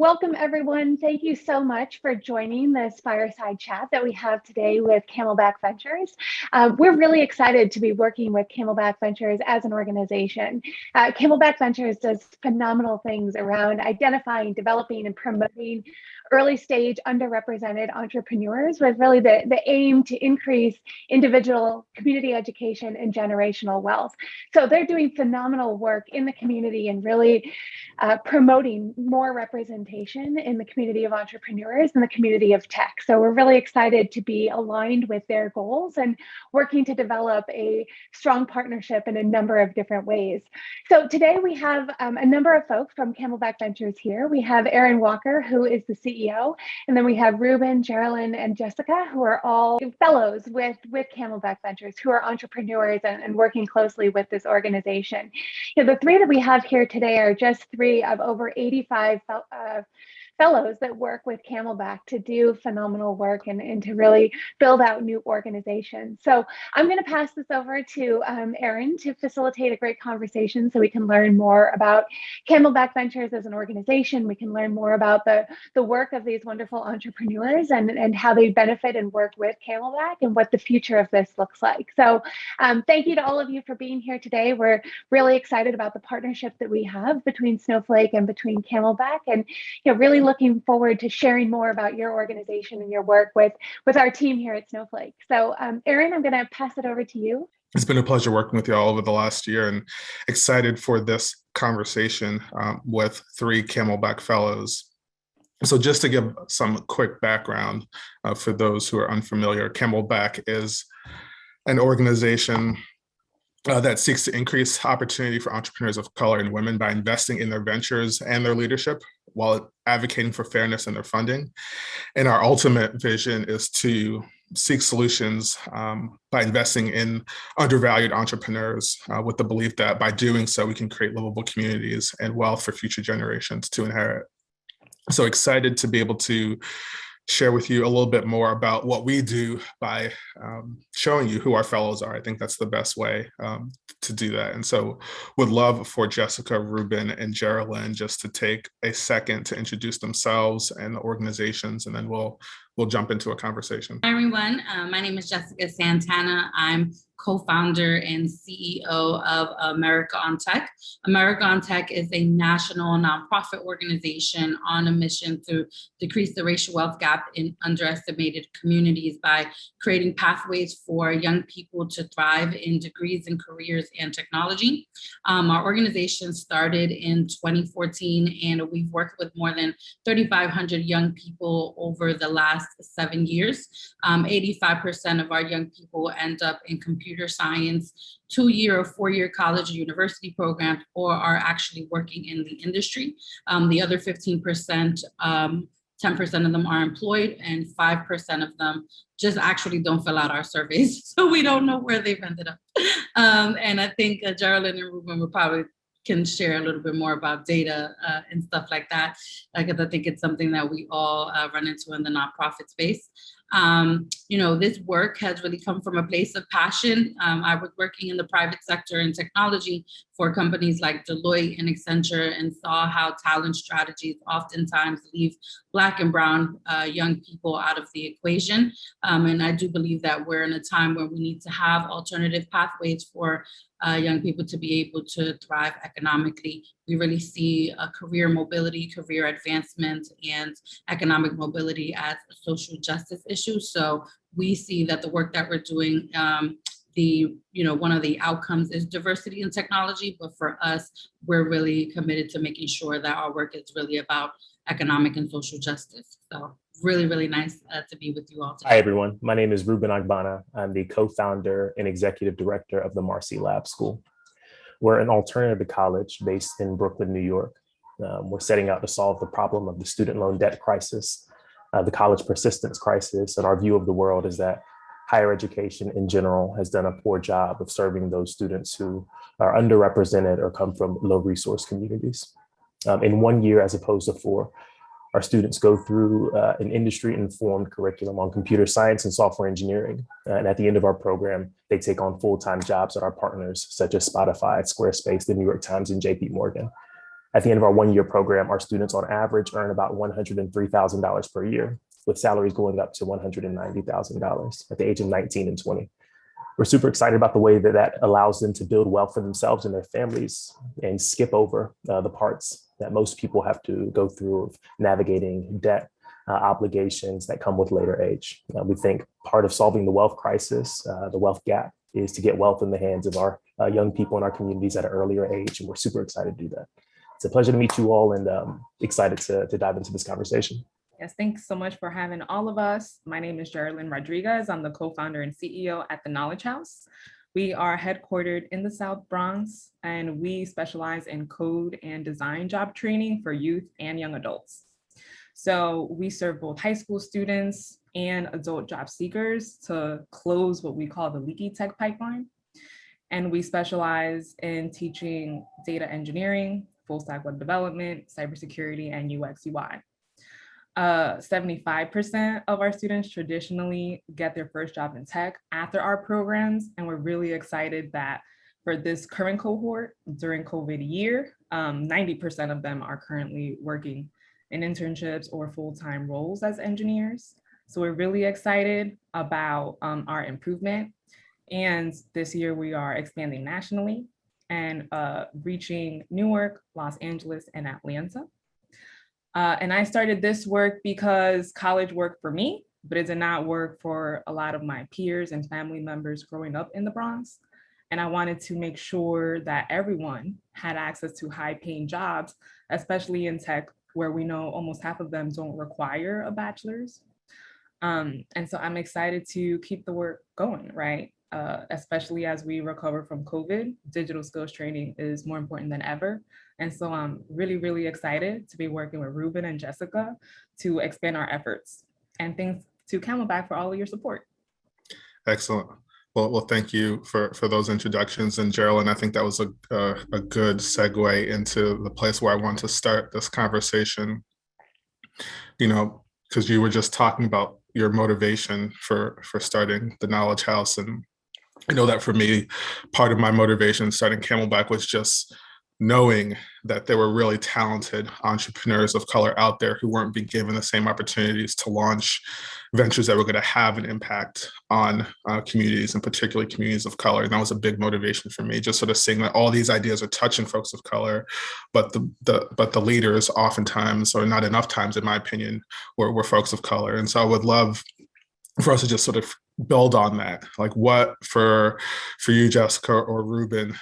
Welcome everyone. Thank you so much for joining this fireside chat that we have today with Camelback Ventures. We're really excited to be working with Camelback Ventures as an organization. Camelback Ventures does phenomenal things around identifying, developing, and promoting early stage underrepresented entrepreneurs with really the aim to increase individual community education and generational wealth. So they're doing phenomenal work in the community and really promoting more representation in the community of entrepreneurs and the community of tech. So we're really excited to be aligned with their goals and working to develop a strong partnership in a number of different ways. So today we have a number of folks from Camelback Ventures here. We have Aaron Walker, who is the CEO, and then we have Reuben, Jerelyn, and Jessica, who are all fellows with Camelback Ventures, who are entrepreneurs and working closely with this organization. You know, the three that we have here today are just three of over 85 fellows that work with Camelback to do phenomenal work and to really build out new organizations. So I'm going to pass this over to Aaron to facilitate a great conversation so we can learn more about Camelback Ventures as an organization. We can learn more about the work of these wonderful entrepreneurs and how they benefit and work with Camelback and what the future of this looks like. So thank you to all of you for being here today. We're really excited about the partnership that we have between Snowflake and between Camelback, and really looking forward to sharing more about your organization and your work with our team here at Snowflake. So Aaron, I'm going to pass it over to you. It's been a pleasure working with you all over the last year and excited for this conversation with three Camelback Fellows. So just to give some quick background for those who are unfamiliar, Camelback is an organization that seeks to increase opportunity for entrepreneurs of color and women by investing in their ventures and their leadership while advocating for fairness in their funding. And our ultimate vision is to seek solutions by investing in undervalued entrepreneurs with the belief that by doing so, we can create livable communities and wealth for future generations to inherit. So excited to be able to share with you a little bit more about what we do by showing you who our fellows are. I think that's the best way to do that. And so would love for Jessica, Reuben, and Jerelyn just to take a second to introduce themselves and the organizations, and then we'll jump into a conversation. Hi, everyone. My name is Jessica Santana. I'm co-founder and CEO of America on Tech. America on Tech is a national nonprofit organization on a mission to decrease the racial wealth gap in underestimated communities by creating pathways for young people to thrive in degrees and careers and technology. Our organization started in 2014, and we've worked with more than 3,500 young people over the last 7 years. 85% of our young people end up in computer science, 2-year or 4-year college or university programs, or are actually working in the industry. The other 15%, 10% of them are employed, and 5% of them just actually don't fill out our surveys. So we don't know where they've ended up. And I think Jerelyn and Reuben will probably can share a little bit more about data and stuff like that, because I think it's something that we all run into in the nonprofit space. This work has really come from a place of passion. I was working in the private sector in technology for companies like Deloitte and Accenture, and saw how talent strategies oftentimes leave Black and brown young people out of the equation. And I do believe that we're in a time where we need to have alternative pathways for young people to be able to thrive economically. We really see career mobility, career advancement, and economic mobility as a social justice issue. So we see that the work that we're doing, one of the outcomes is diversity in technology, but for us, we're really committed to making sure that our work is really about economic and social justice. So really, really nice to be with you all today. Hi, everyone. My name is Reuben Ogbonna. I'm the co-founder and executive director of the Marcy Lab School. We're an alternative to college based in Brooklyn, New York. We're setting out to solve the problem of the student loan debt crisis, the college persistence crisis, and our view of the world is that higher education in general has done a poor job of serving those students who are underrepresented or come from low resource communities. In 1 year, as opposed to 4, our students go through an industry-informed curriculum on computer science and software engineering. And at the end of our program, they take on full-time jobs at our partners, such as Spotify, Squarespace, the New York Times, and JP Morgan. At the end of our 1-year program, our students on average earn about $103,000 per year, with salaries going up to $190,000 at the age of 19 and 20. We're super excited about the way that that allows them to build wealth for themselves and their families and skip over the parts that most people have to go through of navigating debt, obligations that come with later age. We think part of solving the wealth crisis, the wealth gap, is to get wealth in the hands of our young people in our communities at an earlier age. And we're super excited to do that. It's a pleasure to meet you all, and excited to dive into this conversation. Yes, thanks so much for having all of us. My name is Jerelyn Rodriguez. I'm the co-founder and CEO at the Knowledge House. We are headquartered in the South Bronx, and we specialize in code and design job training for youth and young adults. So we serve both high school students and adult job seekers to close what we call the leaky tech pipeline. And we specialize in teaching data engineering, full stack web development, cybersecurity, and UX UI. 75% of our students traditionally get their first job in tech after our programs. And we're really excited that for this current cohort during COVID year, 90% of them are currently working in internships or full-time roles as engineers. So we're really excited about our improvement. And this year we are expanding nationally and reaching Newark, Los Angeles, and Atlanta. And I started this work because college worked for me, but it did not work for a lot of my peers and family members growing up in the Bronx. And I wanted to make sure that everyone had access to high-paying jobs, especially in tech, where we know almost half of them don't require a bachelor's. And so I'm excited to keep the work going, right? Especially as we recover from COVID, digital skills training is more important than ever. And so I'm really, really excited to be working with Reuben and Jessica to expand our efforts. And thanks to Camelback for all of your support. Excellent. Well, thank you for those introductions. And Jerelyn, I think that was a good segue into the place where I want to start this conversation. You know, because you were just talking about your motivation for starting the Knowledge House. And I know that for me, part of my motivation starting Camelback was just knowing that there were really talented entrepreneurs of color out there who weren't being given the same opportunities to launch ventures that were going to have an impact on communities, and particularly communities of color. And that was a big motivation for me, just sort of seeing that all these ideas are touching folks of color, but the leaders oftentimes, or not enough times in my opinion, were folks of color. And so I would love for us to just sort of build on that. Like, what for you, Jessica or Reuben,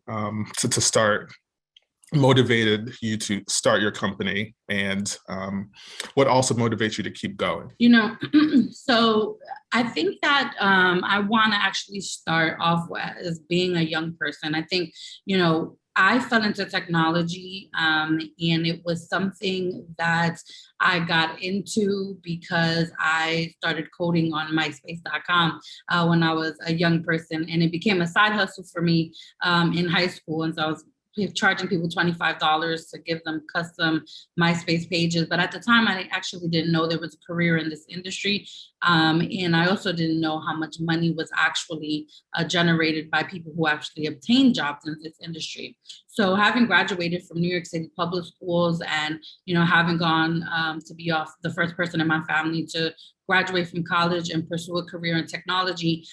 to start motivated you to start your company, and what also motivates you to keep going? You know, so I think that I want to actually start off as being a young person. I think, you know, I fell into technology, and it was something that I got into because I started coding on MySpace.com when I was a young person, and it became a side hustle for me in high school. And so I was charging people $25 to give them custom MySpace pages. But at the time, I actually didn't know there was a career in this industry. And I also didn't know how much money was actually generated by people who actually obtained jobs in this industry. So having graduated from New York City public schools and, you know, having gone to be the first person in my family to graduate from college and pursue a career in technology,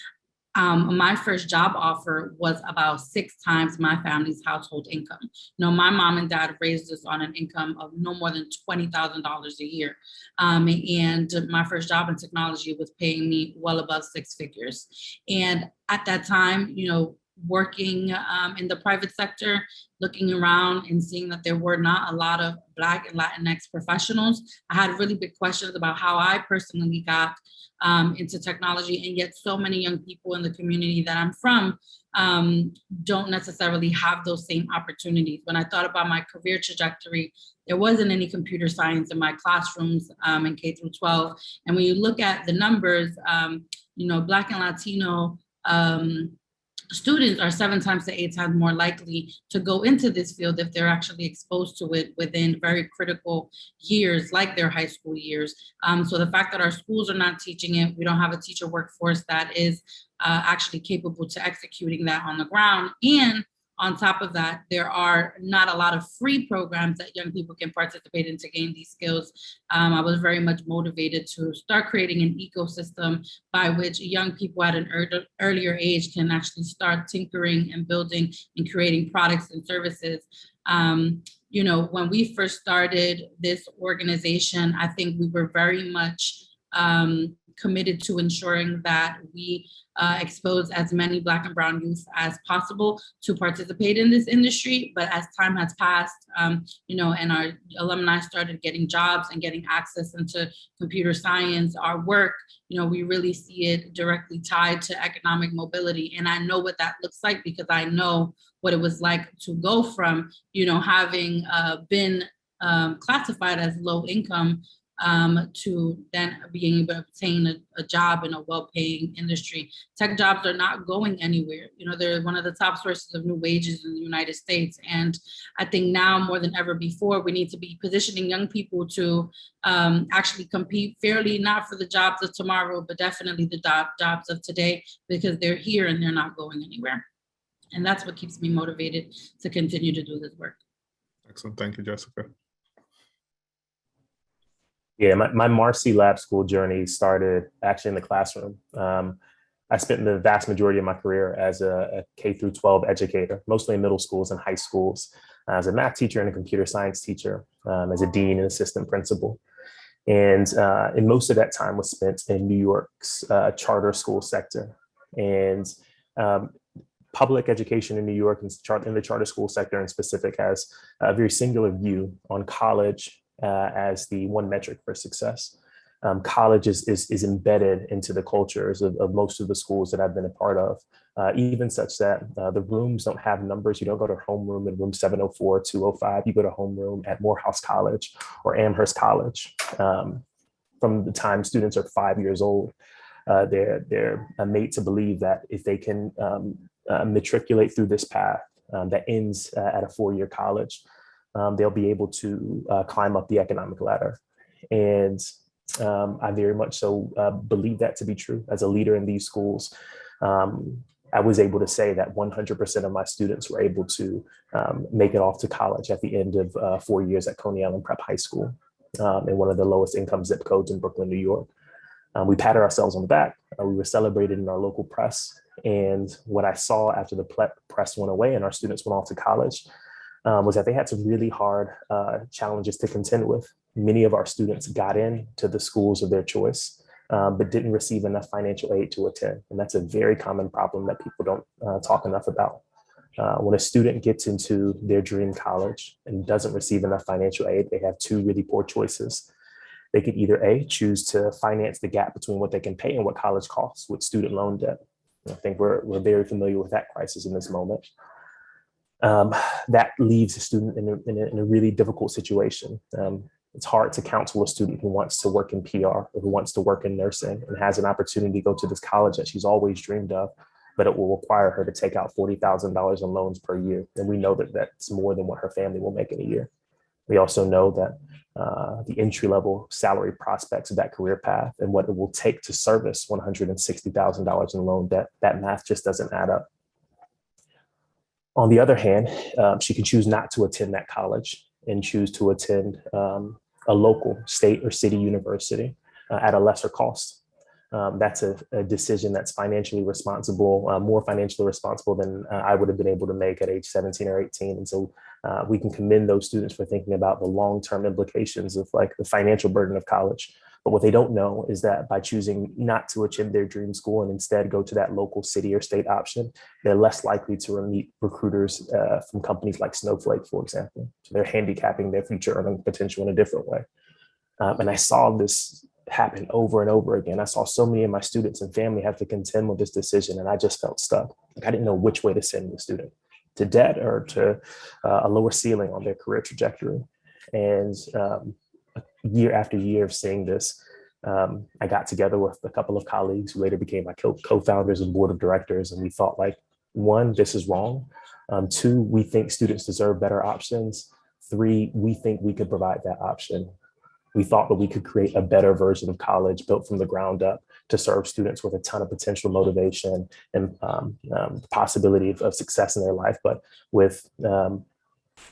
my first job offer was about 6 times my family's household income. You know, my mom and dad raised us on an income of no more than $20,000 a year. And my first job in technology was paying me well above 6 figures. And at that time, you know, working in the private sector, looking around and seeing that there were not a lot of Black and Latinx professionals, I had really big questions about how I personally got into technology, and yet so many young people in the community that I'm from don't necessarily have those same opportunities. When I thought about my career trajectory, there wasn't any computer science in my classrooms in K through 12. And when you look at the numbers, you know, Black and Latino students are 7 times to 8 times more likely to go into this field if they're actually exposed to it within very critical years, like their high school years. So the fact that our schools are not teaching it, we don't have a teacher workforce that is actually capable to executing that on the ground. And on top of that, there are not a lot of free programs that young people can participate in to gain these skills. I was very much motivated to start creating an ecosystem by which young people at an earlier age can actually start tinkering and building and creating products and services. You know, when we first started this organization, I think we were very much committed to ensuring that we expose as many Black and Brown youth as possible to participate in this industry. But as time has passed, you know, and our alumni started getting jobs and getting access into computer science, our work, you know, we really see it directly tied to economic mobility. And I know what that looks like because I know what it was like to go from, you know, having been classified as low income to then being able to obtain a job in a well-paying industry. Tech jobs are not going anywhere. You know, they're one of the top sources of new wages in the United States. And I think now more than ever before, we need to be positioning young people to actually compete fairly, not for the jobs of tomorrow, but definitely the jobs of today, because they're here and they're not going anywhere. And that's what keeps me motivated to continue to do this work. Excellent. Thank you, Jessica. Yeah, my Marcy Lab School journey started actually in the classroom. I spent the vast majority of my career as a K through 12 educator, mostly in middle schools and high schools, as a math teacher and a computer science teacher, as a dean and assistant principal. And most of that time was spent in New York's charter school sector. And public education in New York and in the charter school sector in specific has a very singular view on college as the one metric for success. College is embedded into the cultures of most of the schools that I've been a part of, even such that the rooms don't have numbers. You don't go to homeroom in room 704, 205. You go to homeroom at Morehouse College or Amherst College. From the time students are 5 years old, they're made to believe that if they can matriculate through this path that ends at a four-year college, they'll be able to climb up the economic ladder. And I very much so believe that to be true. As a leader in these schools, I was able to say that 100% of my students were able to make it off to college at the end of 4 years at Coney Island Prep High School in one of the lowest income zip codes in Brooklyn, New York. We patted ourselves on the back. We were celebrated in our local press. And what I saw after the press went away and our students went off to college was that they had some really hard challenges to contend with. Many of our students got into the schools of their choice, but didn't receive enough financial aid to attend. And that's a very common problem that people don't talk enough about. When a student gets into their dream college and doesn't receive enough financial aid, they have two really poor choices. They could either A, choose to finance the gap between what they can pay and what college costs with student loan debt. I think we're very familiar with that crisis in this moment. That leaves a student in a really difficult situation. It's hard to counsel a student who wants to work in PR or who wants to work in nursing and has an opportunity to go to this college that she's always dreamed of, but it will require her to take out $40,000 in loans per year. And we know that that's more than what her family will make in a year. We also know that the entry-level salary prospects of that career path and what it will take to service $160,000 in loan debt, that math just doesn't add up. On the other hand, she can choose not to attend that college and choose to attend a local state or city university at a lesser cost. That's a decision that's financially responsible, more financially responsible than I would have been able to make at age 17 or 18. And so we can commend those students for thinking about the long-term implications of like the financial burden of college. But what they don't know is that by choosing not to attend their dream school and instead go to that local city or state option, they're less likely to meet recruiters from companies like Snowflake, for example. So they're handicapping their future earning potential in a different way. And I saw this happen over and over again. I saw so many of my students and family have to contend with this decision, and I just felt stuck. Like I didn't know which way to send the student, to debt or to a lower ceiling on their career trajectory. And year after year of seeing this, I got together with a couple of colleagues who later became my co-founders and board of directors. And we thought like, one, this is wrong. Two, we think students deserve better options. Three, we think we could provide that option. We thought that we could create a better version of college built from the ground up to serve students with a ton of potential, motivation, and the possibility of success in their life, but with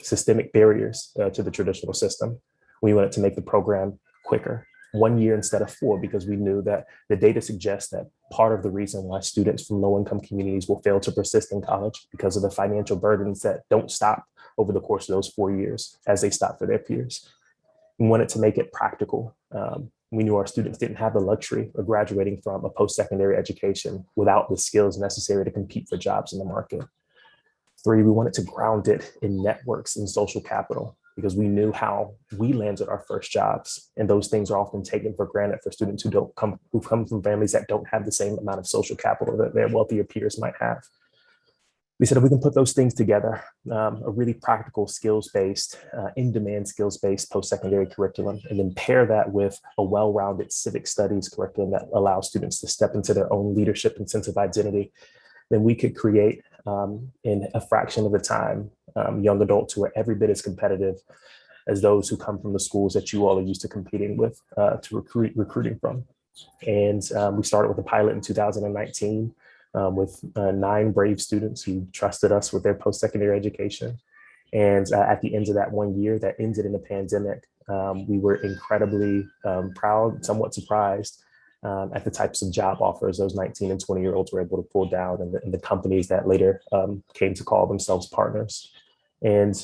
systemic barriers to the traditional system. We wanted to make the program quicker, 1 year instead of 4, because we knew that the data suggests that part of the reason why students from low-income communities will fail to persist in college because of the financial burdens that don't stop over the course of those 4 years as they stop for their peers. We wanted to make it practical. We knew our students didn't have the luxury of graduating from a post-secondary education without the skills necessary to compete for jobs in the market. 3, we wanted to ground it in networks and social capital, because we knew how we landed our first jobs. And those things are often taken for granted for students who come from families that don't have the same amount of social capital that their wealthier peers might have. We said, if we can put those things together, a really practical skills-based, in-demand skills-based post-secondary curriculum, and then pair that with a well-rounded civic studies curriculum that allows students to step into their own leadership and sense of identity, then we could create, in a fraction of the time, young adults who are every bit as competitive as those who come from the schools that you all are used to competing with, to recruiting from. And we started with a pilot in 2019 with 9 brave students who trusted us with their post-secondary education. And at the end of that 1 year that ended in the pandemic, we were incredibly proud, somewhat surprised at the types of job offers those 19 and 20-year-olds were able to pull down, and the companies that later came to call themselves partners. And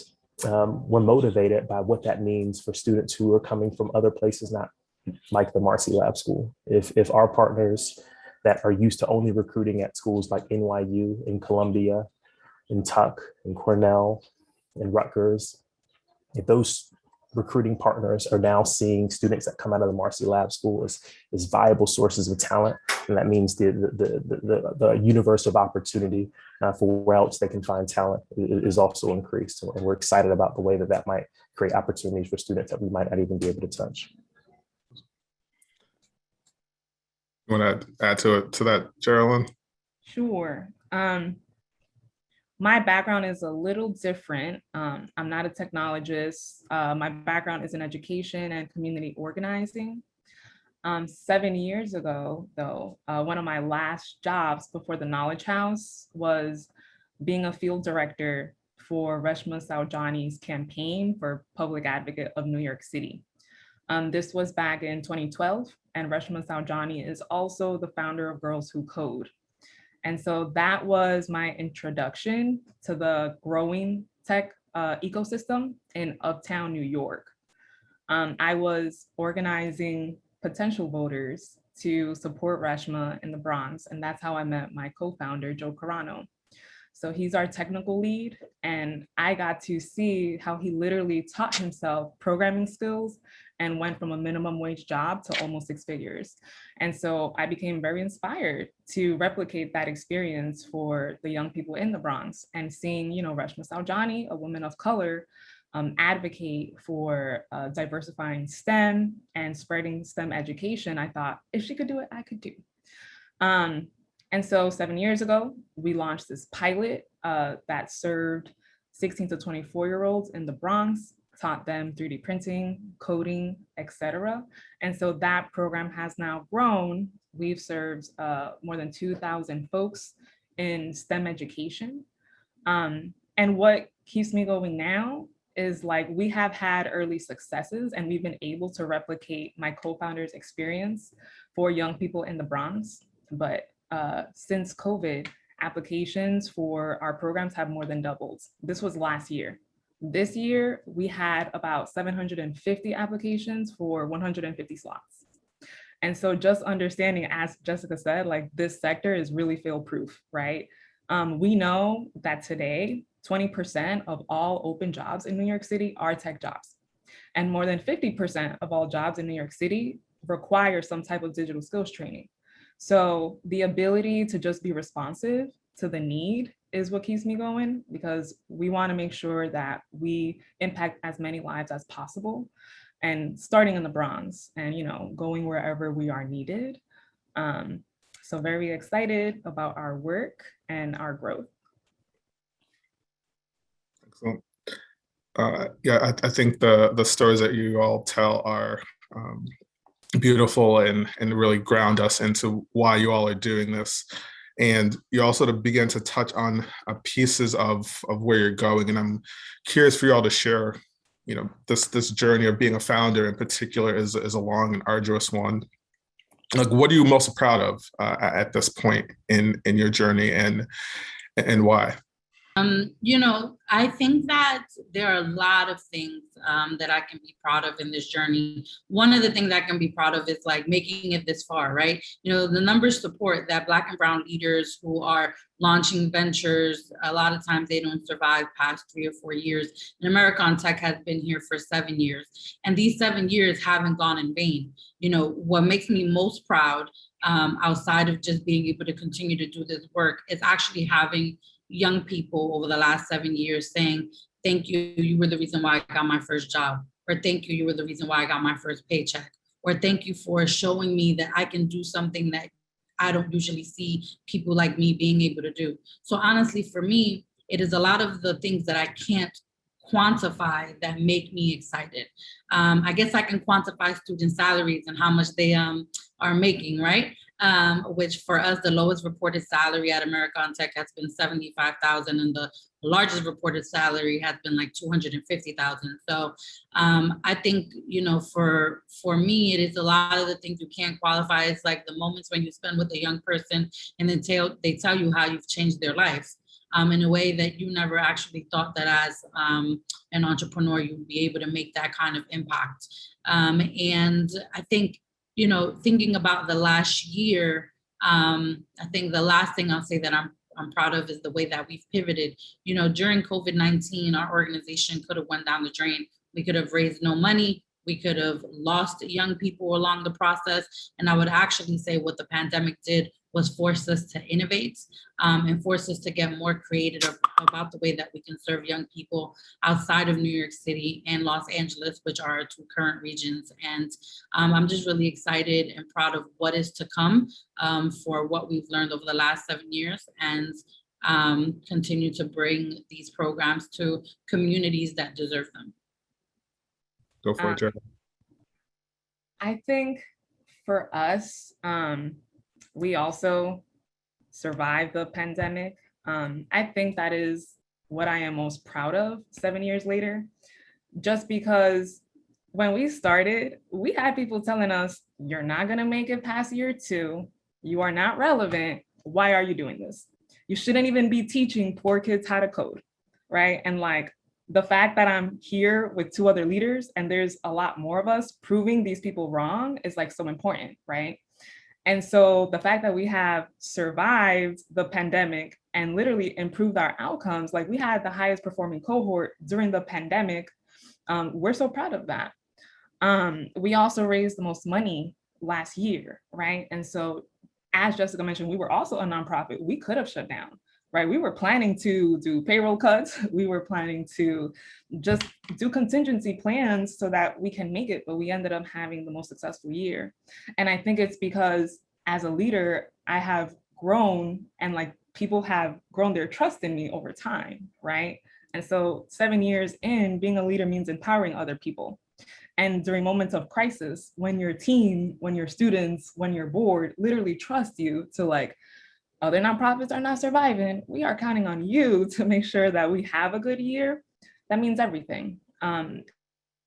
we're motivated by what that means for students who are coming from other places, not like the Marcy Lab School. If our partners that are used to only recruiting at schools like NYU, in Columbia, in Tuck, in Cornell, in Rutgers, if those recruiting partners are now seeing students that come out of the Marcy Lab School as viable sources of talent, and that means the universe of opportunity for where else they can find talent is also increased. And we're excited about the way that that might create opportunities for students that we might not even be able to touch. You want to add to that, Jerelyn? Sure. My background is a little different. I'm not a technologist. My background is in education and community organizing. 7 years ago, though, one of my last jobs before the Knowledge House was being a field director for Reshma Saujani's campaign for Public Advocate of New York City. This was back in 2012, and Reshma Saujani is also the founder of Girls Who Code. And so that was my introduction to the growing tech ecosystem in Uptown New York. I was organizing potential voters to support Reshma in the Bronx, and that's how I met my co-founder, Joe Carano. So he's our technical lead, and I got to see how he literally taught himself programming skills and went from a minimum wage job to almost 6 figures. And so I became very inspired to replicate that experience for the young people in the Bronx, and seeing, Reshma Saujani, a woman of color, advocate for diversifying STEM and spreading STEM education. I thought, if she could do it, I could do. And so 7 years ago, we launched this pilot that served 16 to 24-year-olds in the Bronx, taught them 3D printing, coding, etc. And so that program has now grown. We've served more than 2,000 folks in STEM education. And what keeps me going now is, like, we have had early successes, and we've been able to replicate my co-founder's experience for young people in the Bronx. But since COVID, applications for our programs have more than doubled. This was last year. This year, we had about 750 applications for 150 slots. And so just understanding, as Jessica said, like, this sector is really fail-proof, right? We know that today, 20% of all open jobs in New York City are tech jobs. And more than 50% of all jobs in New York City require some type of digital skills training. So the ability to just be responsive to the need is what keeps me going, because we want to make sure that we impact as many lives as possible, and starting in the Bronx and, going wherever we are needed. So very excited about our work and our growth. Excellent. I think the stories that you all tell are beautiful and really ground us into why you all are doing this. And you also begin to touch on pieces of where you're going. And I'm curious for you all to share, this journey of being a founder in particular is a long and arduous one. Like, what are you most proud of at this point in your journey, and why? I think that there are a lot of things that I can be proud of in this journey. One of the things I can be proud of is like making it this far, right? The numbers support that Black and Brown leaders who are launching ventures, a lot of times they don't survive past 3 or 4 years. And America on Tech has been here for 7 years. And these 7 years haven't gone in vain. What makes me most proud outside of just being able to continue to do this work is actually having young people over the last 7 years saying, thank you, you were the reason why I got my first job, or thank you, you were the reason why I got my first paycheck, or thank you for showing me that I can do something that I don't usually see people like me being able to do. So honestly, for me, it is a lot of the things that I can't quantify that make me excited. I guess I can quantify student salaries and how much they are making, right? Which for us, the lowest reported salary at America on Tech has been $75,000, and the largest reported salary has been like $250,000. So I think, for me, it is a lot of the things you can't qualify. It's like the moments when you spend with a young person and then they tell you how you've changed their life in a way that you never actually thought that as an entrepreneur, you'd be able to make that kind of impact. And I think, thinking about the last year, I think the last thing I'll say that I'm proud of is the way that we've pivoted. During COVID-19, our organization could have went down the drain. We could have raised no money. We could have lost young people along the process. And I would actually say what the pandemic did was force us to innovate and force us to get more creative about the way that we can serve young people outside of New York City and Los Angeles, which are our 2 current regions. And I'm just really excited and proud of what is to come for what we've learned over the last 7 years, and continue to bring these programs to communities that deserve them. Go for it, Jerelyn. I think for us, we also survived the pandemic. I think that is what I am most proud of 7 years later, just because when we started, we had people telling us, you're not gonna make it past year 2. You are not relevant. Why are you doing this? You shouldn't even be teaching poor kids how to code, right? And like, the fact that I'm here with 2 other leaders and there's a lot more of us proving these people wrong is like so important, right? And so the fact that we have survived the pandemic and literally improved our outcomes, like we had the highest performing cohort during the pandemic, we're so proud of that. We also raised the most money last year, right? And so as Jessica mentioned, we were also a nonprofit. We could have shut down, right? We were planning to do payroll cuts. We were planning to just do contingency plans so that we can make it, but we ended up having the most successful year. And I think it's because as a leader, I have grown and like people have grown their trust in me over time, right? And so 7 years in, being a leader means empowering other people. And during moments of crisis, when your team, when your students, when your board literally trust you to like, other nonprofits are not surviving, we are counting on you to make sure that we have a good year. That means everything. And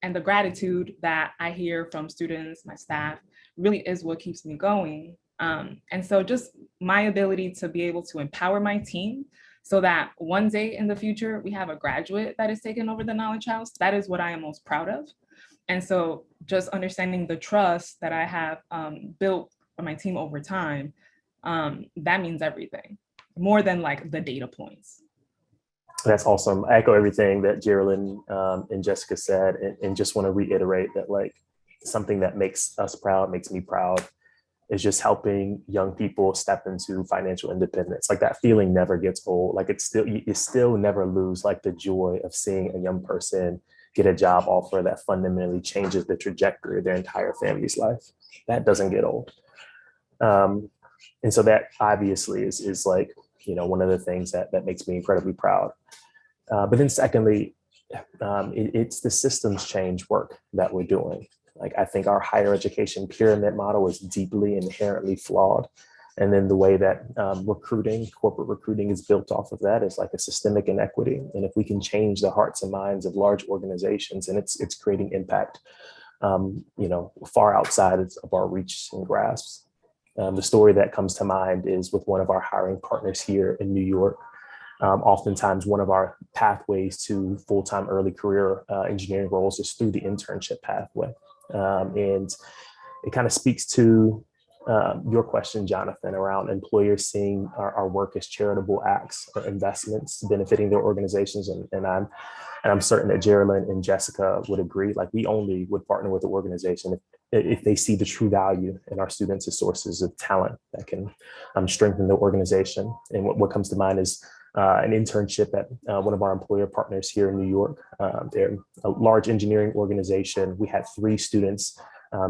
the gratitude that I hear from students, my staff, really is what keeps me going. And so just my ability to be able to empower my team so that one day in the future, we have a graduate that is taking over the Knowledge House, that is what I am most proud of. And so just understanding the trust that I have built for my team over time, that means everything, more than like the data points. That's awesome. I echo everything that Jerelyn and Jessica said, and just want to reiterate that like something that makes us proud, makes me proud, is just helping young people step into financial independence. Like that feeling never gets old. Like you still never lose like the joy of seeing a young person get a job offer that fundamentally changes the trajectory of their entire family's life. That doesn't get old. And so that obviously is like, one of the things that makes me incredibly proud. But then secondly, it's the systems change work that we're doing. Like, I think our higher education pyramid model is deeply inherently flawed. And then the way that corporate recruiting is built off of that is like a systemic inequity. And if we can change the hearts and minds of large organizations, and it's creating impact, far outside of our reach and grasps. The story that comes to mind is with one of our hiring partners here in New York. Oftentimes, one of our pathways to full-time early career engineering roles is through the internship pathway. And it kind of speaks to your question, Jonathan, around employers seeing our work as charitable acts or investments benefiting their organizations. And I'm certain that Jerelyn and Jessica would agree. Like, we only would partner with the organization if they see the true value in our students as sources of talent that can strengthen the organization. And what comes to mind is an internship at one of our employer partners here in New York. They're a large engineering organization. We had 3 students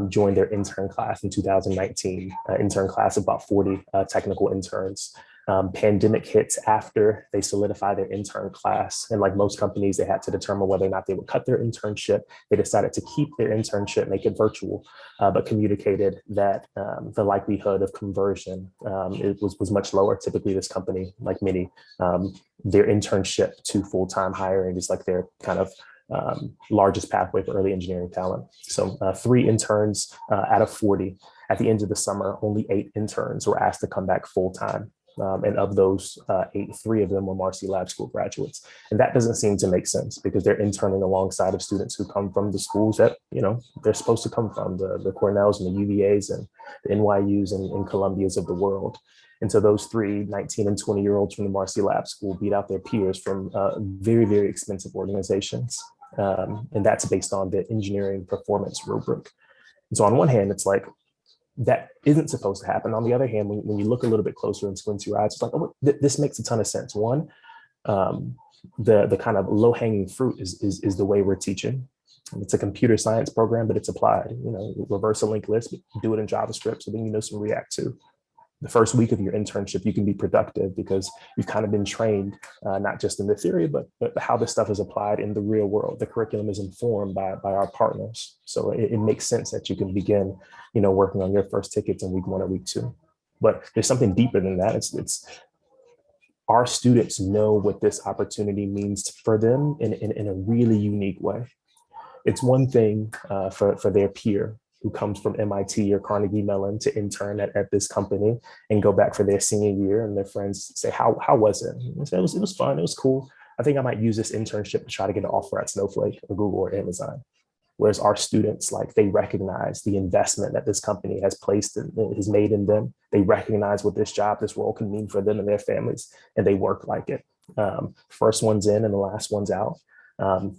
join their intern class in 2019, intern class of about 40 technical interns. Pandemic hits after they solidify their intern class. And like most companies, they had to determine whether or not they would cut their internship. They decided to keep their internship, make it virtual, but communicated that the likelihood of conversion was much lower. Typically, this company, like many, their internship to full-time hiring is like their kind of largest pathway for early engineering talent. So 3 interns out of 40. At the end of the summer, only 8 interns were asked to come back full-time. And of those 8, 3 of them were Marcy Lab School graduates. And that doesn't seem to make sense because they're interning alongside of students who come from the schools that, they're supposed to come from, the Cornells and the UVAs and the NYUs and Columbias of the world. And so those 3 19 and 20-year-olds from the Marcy Lab School beat out their peers from very, very expensive organizations. And that's based on the engineering performance rubric. And so on one hand, it's like, that isn't supposed to happen. On the other hand, when you look a little bit closer and squint your eyes, it's like, oh, this makes a ton of sense. One, the kind of low-hanging fruit is the way we're teaching. It's a computer science program, but it's applied. Reverse a linked list, do it in JavaScript, so then you know some React too. The first week of your internship, you can be productive because you've kind of been trained, not just in the theory, but how this stuff is applied in the real world. The curriculum is informed by our partners. So it makes sense that you can begin, working on your first tickets in week 1 or week 2. But there's something deeper than that. It's our students know what this opportunity means for them in a really unique way. It's one thing for their peer who comes from MIT or Carnegie Mellon to intern at this company and go back for their senior year, and their friends say, how was it? And say, it was fun, it was cool. I think I might use this internship to try to get an offer at Snowflake or Google or Amazon. Whereas our students, like, they recognize the investment that this company has has made in them. They recognize what this role can mean for them and their families, and they work like it. First one's in and the last one's out.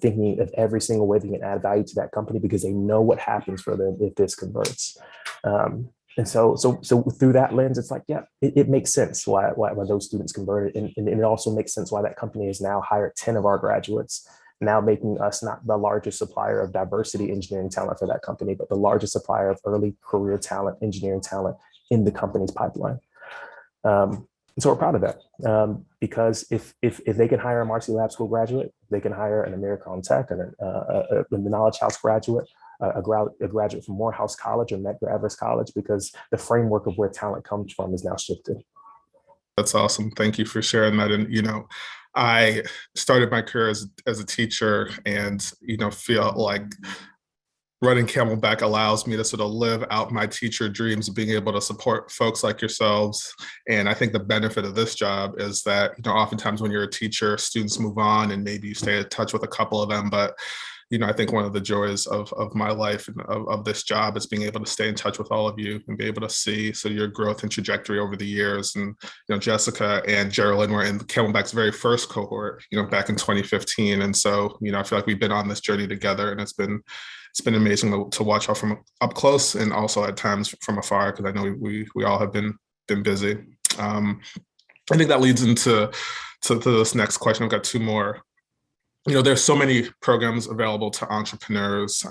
Thinking of every single way they can add value to that company because they know what happens for them if this converts. And so through that lens, it's like, yeah, it makes sense why those students converted. And it also makes sense why that company has now hired 10 of our graduates, now making us not the largest supplier of diversity engineering talent for that company, but the largest supplier of early career talent, engineering talent in the company's pipeline. And so we're proud of that because if they can hire a Marcy Lab School graduate, they can hire an America on Tech and a Knowledge House graduate, a graduate from Morehouse College or Medgar Evers College, because the framework of where talent comes from is now shifted. That's awesome. Thank you for sharing that. And, I started my career as a teacher and, feel like running Camelback allows me to sort of live out my teacher dreams of being able to support folks like yourselves. And I think the benefit of this job is that, oftentimes when you're a teacher, students move on and maybe you stay in touch with a couple of them. But, I think one of the joys of my life and of this job is being able to stay in touch with all of you and be able to see your growth and trajectory over the years. And, Jessica and Jerelyn were in Camelback's very first cohort, back in 2015. And so, I feel like we've been on this journey together, and it's been amazing to watch all from up close and also at times from afar, because I know we all have been busy. I think that leads into this next question. I've got 2 more. There's so many programs available to entrepreneurs.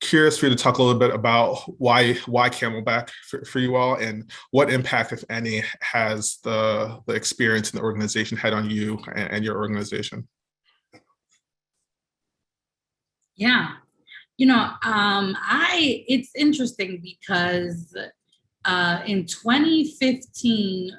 Curious for you to talk a little bit about why Camelback for you all, and what impact, if any, has the experience in the organization had on you and your organization? Yeah. It's interesting because in 2015,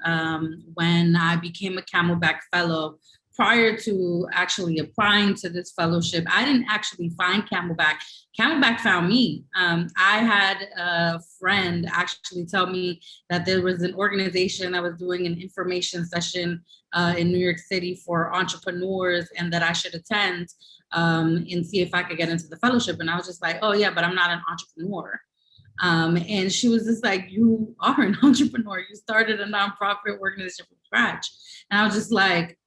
when I became a Camelback Fellow, prior to actually applying to this fellowship, I didn't actually find Camelback. Camelback found me. I had a friend actually tell me that there was an organization that was doing an information session in New York City for entrepreneurs and that I should attend and see if I could get into the fellowship. And I was just like, oh yeah, but I'm not an entrepreneur. And she was just like, you are an entrepreneur. You started a nonprofit organization from scratch. And I was just like,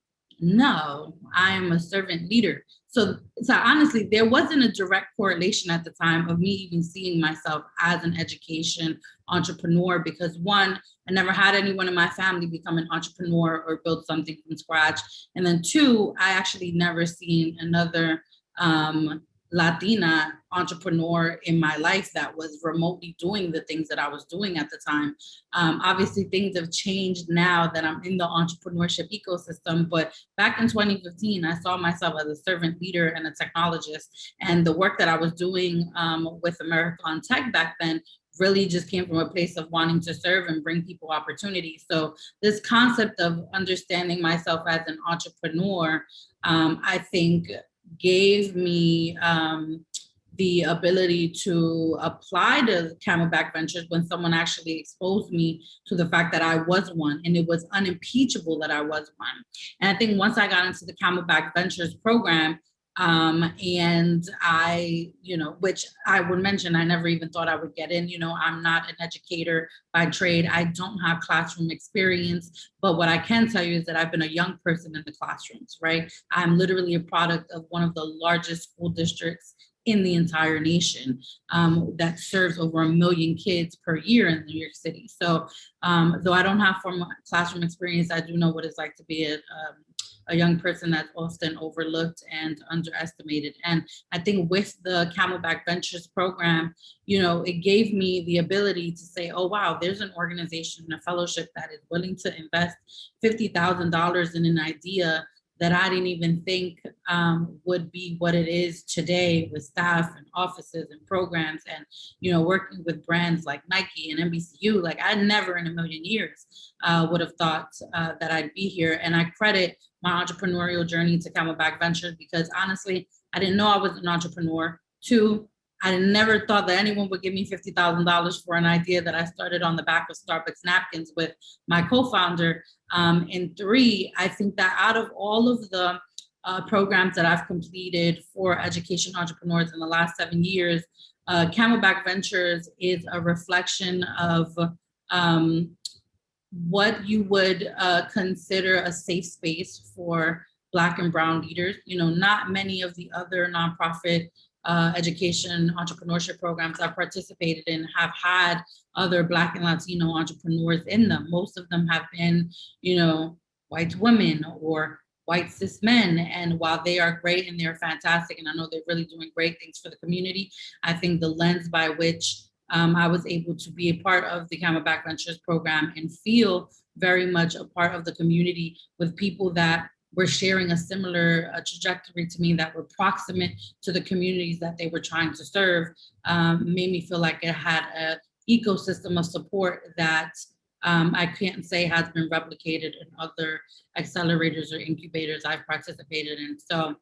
no, I am a servant leader. So honestly, there wasn't a direct correlation at the time of me even seeing myself as an education entrepreneur because one, I never had anyone in my family become an entrepreneur or build something from scratch. And then two, I actually never seen another Latina entrepreneur in my life that was remotely doing the things that I was doing at the time. Obviously, things have changed now that I'm in the entrepreneurship ecosystem, but back in 2015, I saw myself as a servant leader and a technologist. And the work that I was doing with America on Tech back then really just came from a place of wanting to serve and bring people opportunities. So this concept of understanding myself as an entrepreneur, I think gave me the ability to apply to Camelback Ventures when someone actually exposed me to the fact that I was one, and it was unimpeachable that I was one. And I think once I got into the Camelback Ventures program, and I, which I would mention, I never even thought I would get in. I'm not an educator by trade. I don't have classroom experience, but what I can tell you is that I've been a young person in the classrooms, right? I'm literally a product of one of the largest school districts in the entire nation that serves over 1 million kids per year in New York City. So though I don't have formal classroom experience, I do know what it's like to be a young person that's often overlooked and underestimated. And I think with the Camelback Ventures program, it gave me the ability to say, oh, wow, there's an organization and a fellowship that is willing to invest $50,000 in an idea that I didn't even think would be what it is today with staff and offices and programs and, working with brands like Nike and NBCU. Like I never in a million years would have thought that I'd be here. And I credit my entrepreneurial journey to Camelback Ventures because honestly, I didn't know I was an entrepreneur. Two, I never thought that anyone would give me $50,000 for an idea that I started on the back of Starbucks napkins with my co-founder. And three, I think that out of all of the programs that I've completed for education entrepreneurs in the last 7 years, Camelback Ventures is a reflection of what you would consider a safe space for Black and Brown leaders. Not many of the other nonprofit education entrepreneurship programs I've participated in have had other Black and Latino entrepreneurs in them. Most of them have been, white women or white cis men. And while they are great and they're fantastic, and I know they're really doing great things for the community, I think the lens by which I was able to be a part of the Camelback Ventures program and feel very much a part of the community with people that were sharing a similar trajectory to me, that were proximate to the communities that they were trying to serve, made me feel like it had an ecosystem of support that I can't say has been replicated in other accelerators or incubators I've participated in. So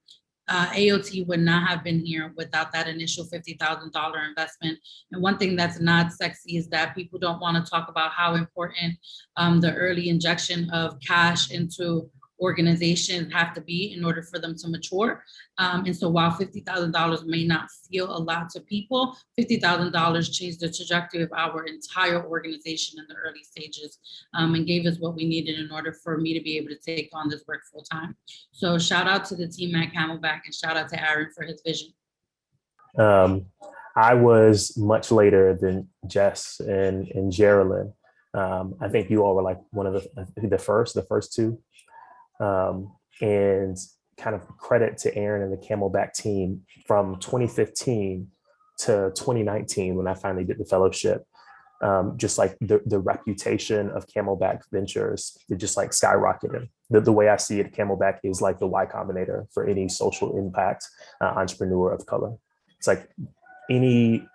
AOT would not have been here without that initial $50,000 investment. And one thing that's not sexy is that people don't want to talk about how important the early injection of cash into organizations have to be in order for them to mature. And so while $50,000 may not feel a lot to people, $50,000 changed the trajectory of our entire organization in the early stages and gave us what we needed in order for me to be able to take on this work full time. So shout out to the team at Camelback and shout out to Aaron for his vision. I was much later than Jess and Jerelyn. I think you all were like one of the first two. And kind of credit to Aaron and the Camelback team from 2015 to 2019 when I finally did the fellowship. Just like the reputation of Camelback Ventures, it just like skyrocketed. The way I see it, Camelback is like the Y Combinator for any social impact entrepreneur of color. It's like any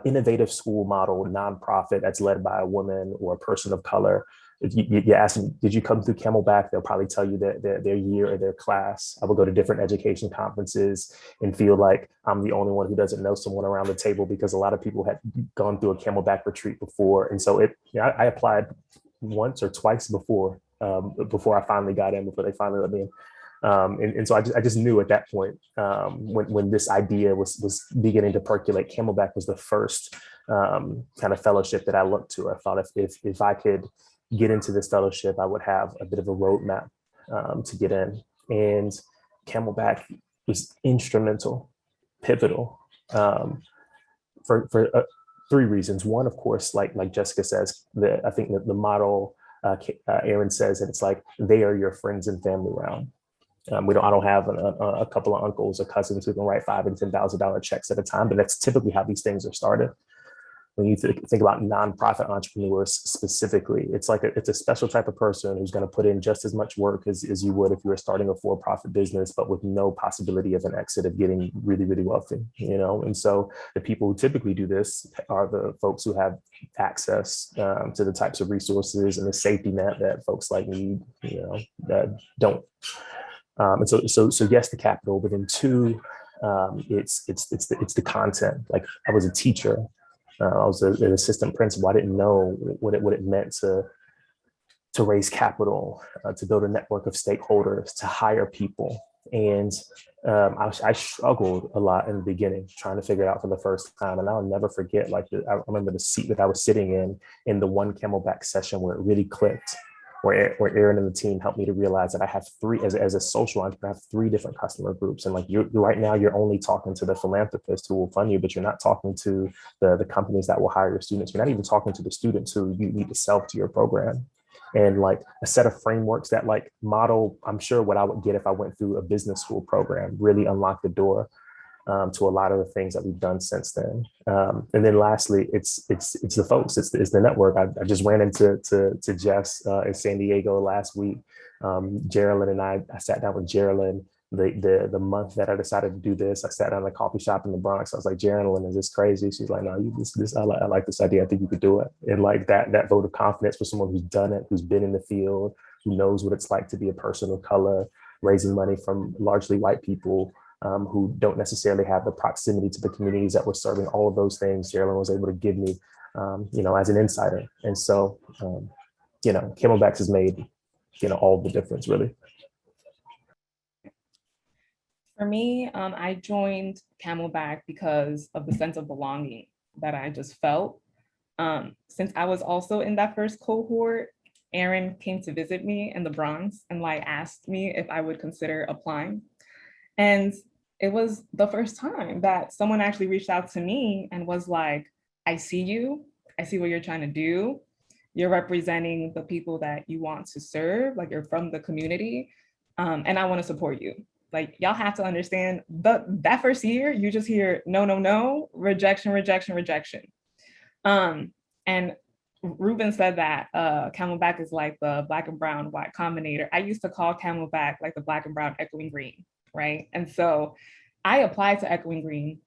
innovative school model, nonprofit that's led by a woman or a person of color, if you ask them, did you come through Camelback? They'll probably tell you that their year or their class. I will go to different education conferences and feel like I'm the only one who doesn't know someone around the table, because a lot of people had gone through a Camelback retreat before. And so I applied once or twice before I finally got in, before they finally let me in. And so I just knew at that point, when this idea was beginning to percolate, Camelback was the first kind of fellowship that I looked to. I thought if I could get into this fellowship, I would have a bit of a roadmap to get in. And Camelback was instrumental, pivotal, for three reasons. One, of course, like Jessica says, I think that the model, Aaron says that it's like they are your friends and family round. I don't have a couple of uncles or cousins who can write $5,000 and $10,000 checks at a time, but that's typically how these things are started. When you think about nonprofit entrepreneurs specifically, it's a special type of person who's going to put in just as much work as you would if you were starting a for-profit business, but with no possibility of an exit, of getting really, really wealthy, And so the people who typically do this are the folks who have access to the types of resources and the safety net that folks like me, that don't. And so yes, the capital, but then two, it's the content. Like, I was a teacher. I was an assistant principal. I didn't know what it meant to raise capital, to build a network of stakeholders, to hire people. And I struggled a lot in the beginning, trying to figure it out for the first time. And I'll never forget, I remember the seat that I was sitting in the one Camelback session where it really clicked, where Aaron and the team helped me to realize that I have as a social entrepreneur, I have three different customer groups. And right now you're only talking to the philanthropists who will fund you, but you're not talking to the companies that will hire your students. You're not even talking to the students who you need to sell to your program. And a set of frameworks that model, I'm sure, what I would get if I went through a business school program, really unlocked the door to a lot of the things that we've done since then. And then lastly, it's the folks, it's the network. I just ran into Jess in San Diego last week. Jerelyn and I sat down with Jerelyn the month that I decided to do this. I sat down in a coffee shop in the Bronx. I was like, Jerelyn, is this crazy? She's like, no, I like this idea. I think you could do it. And that vote of confidence for someone who's done it, who's been in the field, who knows what it's like to be a person of color, raising money from largely white people, who don't necessarily have the proximity to the communities that we're serving. All of those things Jerelyn was able to give me, as an insider. And so, Camelback has made, all the difference, really. For me, I joined Camelback because of the sense of belonging that I just felt. Since I was also in that first cohort, Aaron came to visit me in the Bronx and asked me if I would consider applying. And it was the first time that someone actually reached out to me and was like, I see you. I see what you're trying to do. You're representing the people that you want to serve. You're from the community. And I want to support you. Y'all have to understand that first year, you just hear no, rejection. And Reuben said that Camelback is like the Black and brown Y Combinator. I used to call Camelback like the Black and brown Echoing Green. Right. And so I applied to Echoing Green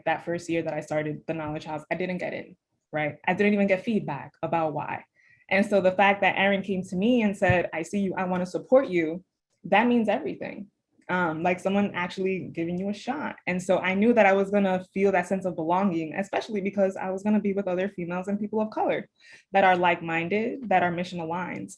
that first year that I started the Knowledge House. I didn't get in. Right. I didn't even get feedback about why. And so the fact that Aaron came to me and said, I see you, I want to support you, that means everything. Someone actually giving you a shot. And so I knew that I was going to feel that sense of belonging, especially because I was going to be with other females and people of color that are like-minded, that are mission aligned.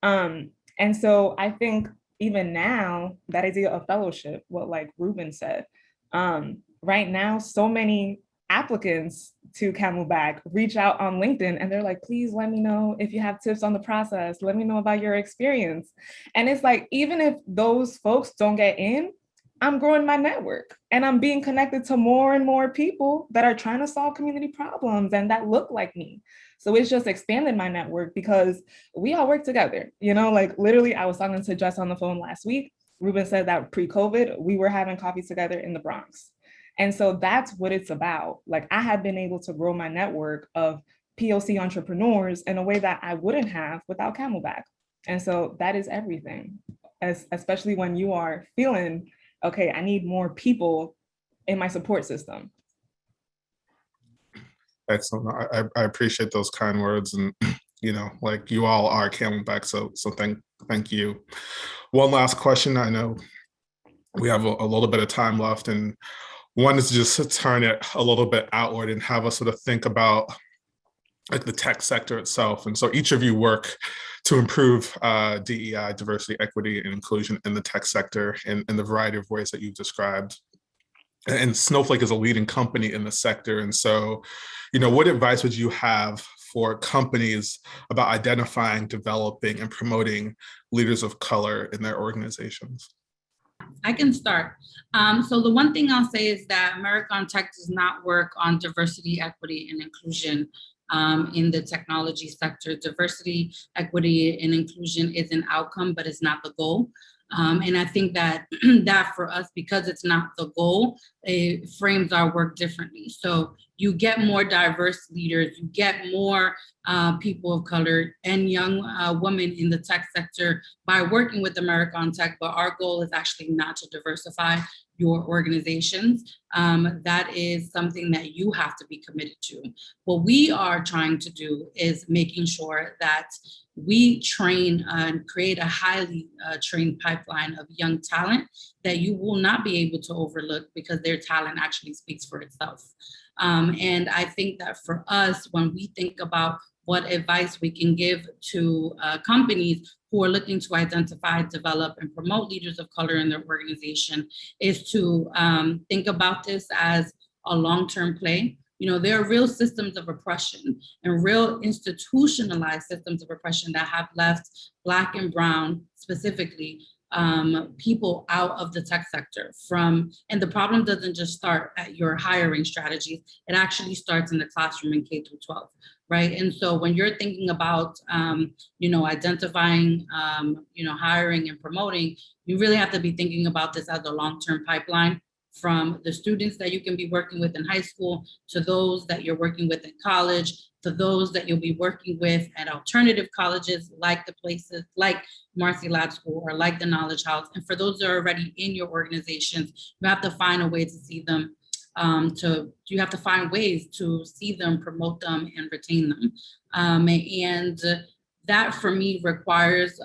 And so I think even now, that idea of fellowship, what Reuben said, right now, so many applicants to Camelback reach out on LinkedIn and they're like, please let me know if you have tips on the process. Let me know about your experience. And it's even if those folks don't get in, I'm growing my network and I'm being connected to more and more people that are trying to solve community problems and that look like me. So it's just expanded my network because we all work together. Literally, I was talking to Jess on the phone last week. Reuben said that pre-COVID, we were having coffee together in the Bronx. And so that's what it's about. I have been able to grow my network of POC entrepreneurs in a way that I wouldn't have without Camelback. And so that is everything, especially when you are feeling, okay, I need more people in my support system. Excellent. I appreciate those kind words, and like you all are Camelback, so thank you. One last question. I know we have a little bit of time left, and one is just to turn it a little bit outward and have us sort of think about like the tech sector itself. And so each of you work to improve DEI, diversity, equity, and inclusion in the tech sector in the variety of ways that you've described. And Snowflake is a leading company in the sector. And so, what advice would you have for companies about identifying, developing, and promoting leaders of color in their organizations? I can start. So the one thing I'll say is that America on Tech does not work on diversity, equity, and inclusion in the technology sector. Diversity, equity, and inclusion is an outcome, but it's not the goal. And I think that that for us, because it's not the goal, it frames our work differently. So you get more diverse leaders, you get more people of color and young women in the tech sector by working with America on Tech, but our goal is actually not to diversify your organizations. That is something that you have to be committed to. What we are trying to do is making sure that we train and create a highly trained pipeline of young talent that you will not be able to overlook because their talent actually speaks for itself. And I think that for us, when we think about what advice we can give to companies who are looking to identify, develop, and promote leaders of color in their organization, is to think about this as a long-term play. There are real systems of oppression and real institutionalized systems of oppression that have left Black and Brown specifically people out of the tech sector and the problem doesn't just start at your hiring strategies, it actually starts in the classroom in K through 12, right? And so when you're thinking about, identifying, hiring and promoting, you really have to be thinking about this as a long-term pipeline, from the students that you can be working with in high school to those that you're working with in college, to those that you'll be working with at alternative colleges like the places like Marcy Lab School or like the Knowledge House. And for those that are already in your organizations, you have to find a way to see them, you have to find ways to see them, promote them, and retain them. And that for me requires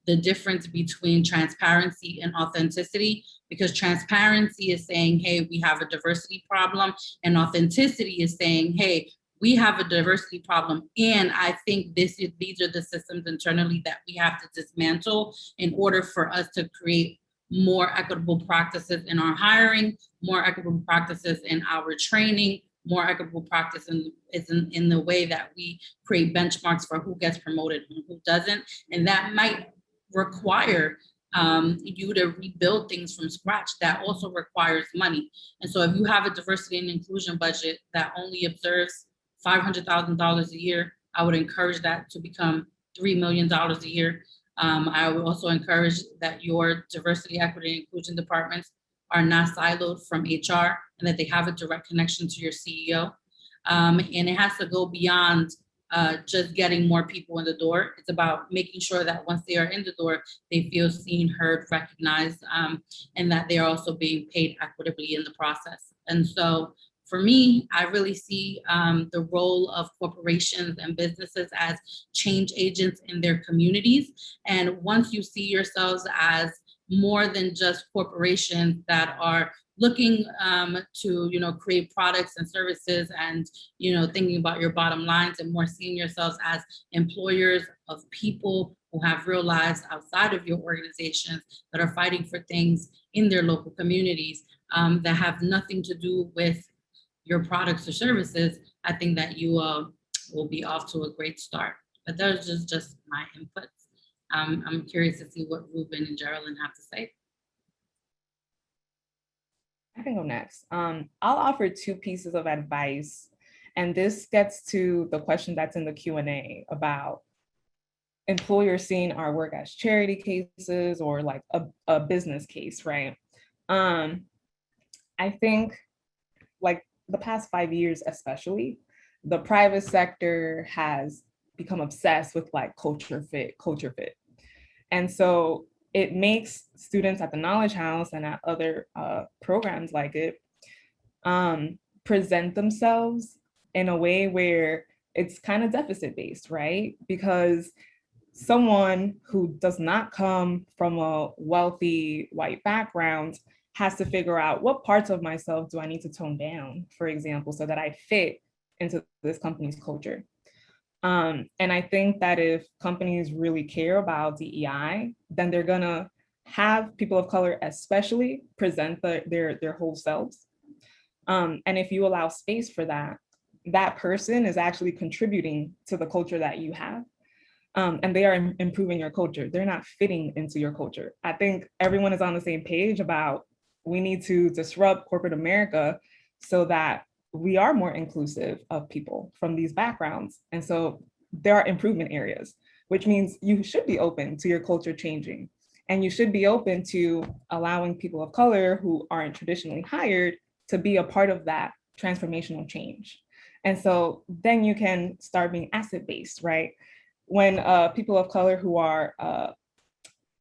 the difference between transparency and authenticity, because transparency is saying, hey, we have a diversity problem, and authenticity is saying, hey, we have a diversity problem, and I think these are the systems internally that we have to dismantle in order for us to create more equitable practices in our hiring, more equitable practices in our training, more equitable practice in the way that we create benchmarks for who gets promoted and who doesn't. And that might require you to rebuild things from scratch. That also requires money. And so if you have a diversity and inclusion budget that only observes $500,000 a year, I would encourage that to become $3 million a year. I would also encourage that your diversity, equity, and inclusion departments are not siloed from HR and that they have a direct connection to your CEO. And it has to go beyond just getting more people in the door. It's about making sure that once they are in the door, they feel seen, heard, recognized, and that they are also being paid equitably in the process. And so for me, I really see the role of corporations and businesses as change agents in their communities. And once you see yourselves as more than just corporations that are looking to create products and services and thinking about your bottom lines, and more seeing yourselves as employers of people who have real lives outside of your organizations that are fighting for things in their local communities that have nothing to do with your products or services, I think that you will be off to a great start. But those are just my inputs. I'm curious to see what Reuben and Jerelyn have to say. I can go next. I'll offer two pieces of advice, and this gets to the question that's in the Q&A about employers seeing our work as charity cases or like a business case, right? I think like the past 5 years, especially, the private sector has become obsessed with like culture fit. And so it makes students at the Knowledge House and at other programs like it present themselves in a way where it's kind of deficit based, right? Because someone who does not come from a wealthy white background has to figure out what parts of myself do I need to tone down, for example, so that I fit into this company's culture. And I think that if companies really care about DEI, then they're gonna have people of color especially present their whole selves. And if you allow space for that, that person is actually contributing to the culture that you have. And they are improving your culture. They're not fitting into your culture. I think everyone is on the same page about we need to disrupt corporate America so that we are more inclusive of people from these backgrounds. And so there are improvement areas, which means you should be open to your culture changing. And you should be open to allowing people of color who aren't traditionally hired to be a part of that transformational change. And so then you can start being asset-based, right? When people of color who are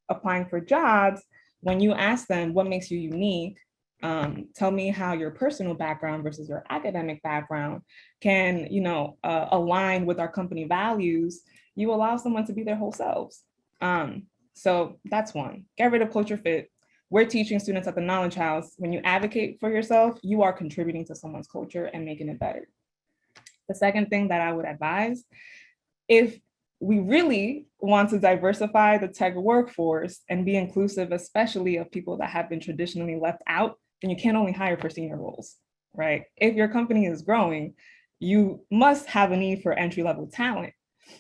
applying for jobs, when you ask them what makes you unique, tell me how your personal background versus your academic background can, align with our company values, you allow someone to be their whole selves. So that's one. Get rid of culture fit. We're teaching students at the Knowledge House, when you advocate for yourself, you are contributing to someone's culture and making it better. The second thing that I would advise, if we really want to diversify the tech workforce and be inclusive, especially of people that have been traditionally left out, then you can't only hire for senior roles, right? If your company is growing, you must have a need for entry-level talent.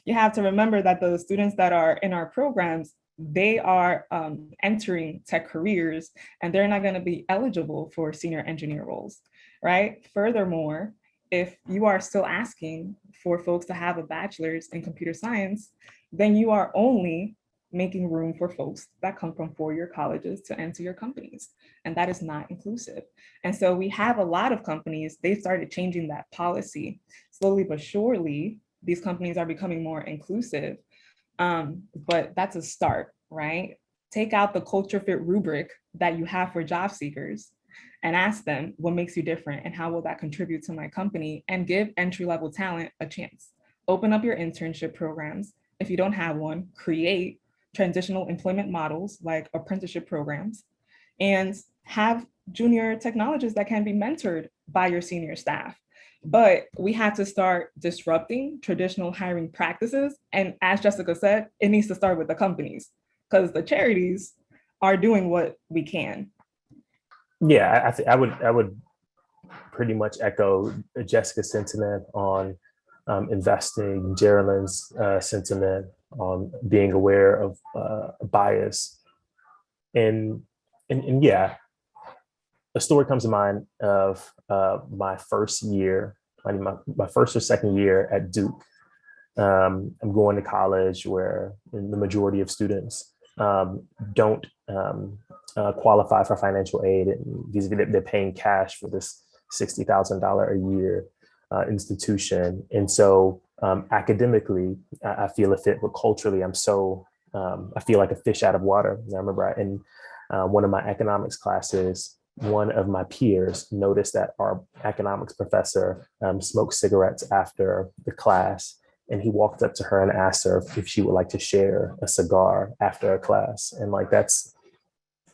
You have to remember that the students that are in our programs, they are entering tech careers and they're not going to be eligible for senior engineer roles, right? Furthermore, if you are still asking for folks to have a bachelor's in computer science, then you are only making room for folks that come from four-year colleges to enter your companies. And that is not inclusive. And so we have a lot of companies, they started changing that policy. Slowly but surely, these companies are becoming more inclusive. But that's a start, right? Take out the culture fit rubric that you have for job seekers and ask them what makes you different and how will that contribute to my company, and give entry-level talent a chance. Open up your internship programs. If you don't have one, create transitional employment models like apprenticeship programs, and have junior technologists that can be mentored by your senior staff. But we have to start disrupting traditional hiring practices. And as Jessica said, it needs to start with the companies, because the charities are doing what we can. Yeah, I would pretty much echo Jessica's sentiment on investing, Jerelyn's sentiment on being aware of bias. And yeah, a story comes to mind of my first year, my first or second year at Duke. I'm going to college where the majority of students don't qualify for financial aid, and they're paying cash for this $60,000 a year institution. And so academically, I feel a fit, but culturally, I feel like a fish out of water. And I remember in one of my economics classes, one of my peers noticed that our economics professor smoked cigarettes after the class. And he walked up to her and asked her if she would like to share a cigar after a class. And like, that's,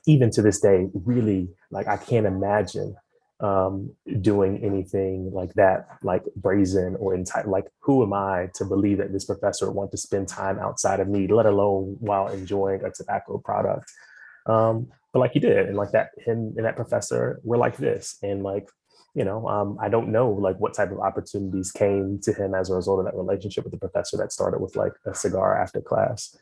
even to this day, really, like, I can't imagine doing anything like that, like brazen or entitled. Like, who am I to believe that this professor would want to spend time outside of me, let alone while enjoying a tobacco product? But like, he did. And like that, him and that professor were like this. And like, I don't know like what type of opportunities came to him as a result of that relationship with the professor that started with like a cigar after class.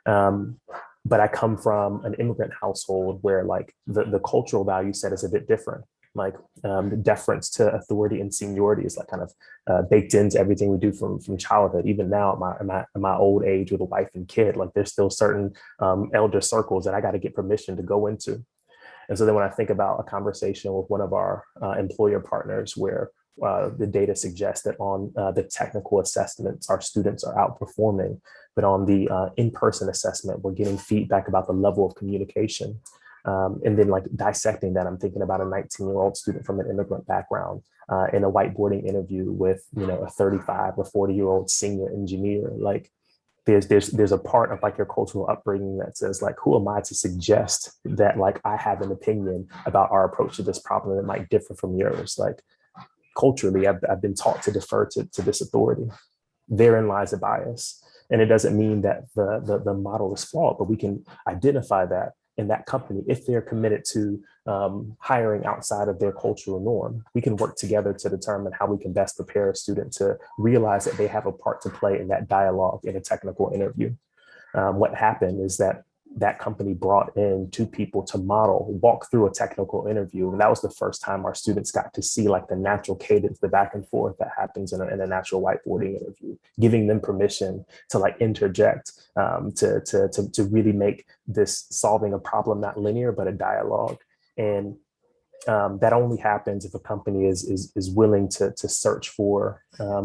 But I come from an immigrant household where like the cultural value set is a bit different. Like the deference to authority and seniority is like kind of baked into everything we do from childhood. Even now at my old age with a wife and kid, like there's still certain elder circles that I got to get permission to go into. And so then when I think about a conversation with one of our employer partners where the data suggests that on the technical assessments, our students are outperforming, but on the in-person assessment, we're getting feedback about the level of communication. And then like dissecting that, I'm thinking about a 19-year-old student from an immigrant background in a whiteboarding interview with, a 35 or 40-year-old senior engineer. Like there's a part of like your cultural upbringing that says like, who am I to suggest that like I have an opinion about our approach to this problem that might differ from yours? Like culturally, I've been taught to defer to this authority. Therein lies a bias. And it doesn't mean that the model is flawed, but we can identify that in that company, if they're committed to hiring outside of their cultural norm. We can work together to determine how we can best prepare a student to realize that they have a part to play in that dialogue in a technical interview. What happened is that company brought in two people to walk through a technical interview. And that was the first time our students got to see like the natural cadence, the back and forth that happens in a natural whiteboarding interview, giving them permission to like interject, to really make this solving a problem not linear, but a dialogue. And that only happens if a company is willing to search for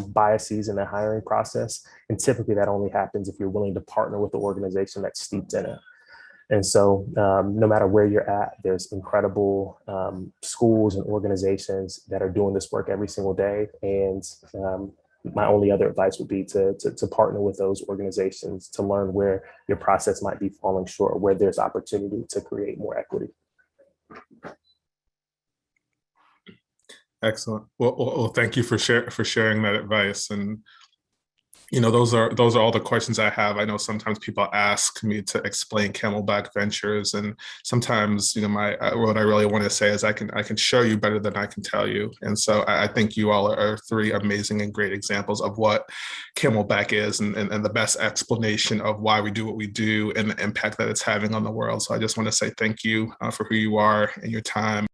biases in the hiring process. And typically that only happens if you're willing to partner with the organization that's steeped in it. And so no matter where you're at, there's incredible schools and organizations that are doing this work every single day. And my only other advice would be to partner with those organizations to learn where your process might be falling short, where there's opportunity to create more equity. Excellent. Well, thank you for sharing that advice. And those are all the questions I have. I know sometimes people ask me to explain Camelback Ventures, and sometimes what I really want to say is I can show you better than I can tell you. And so I think you all are three amazing and great examples of what Camelback is, and the best explanation of why we do what we do and the impact that it's having on the world. So I just want to say thank you for who you are and your time.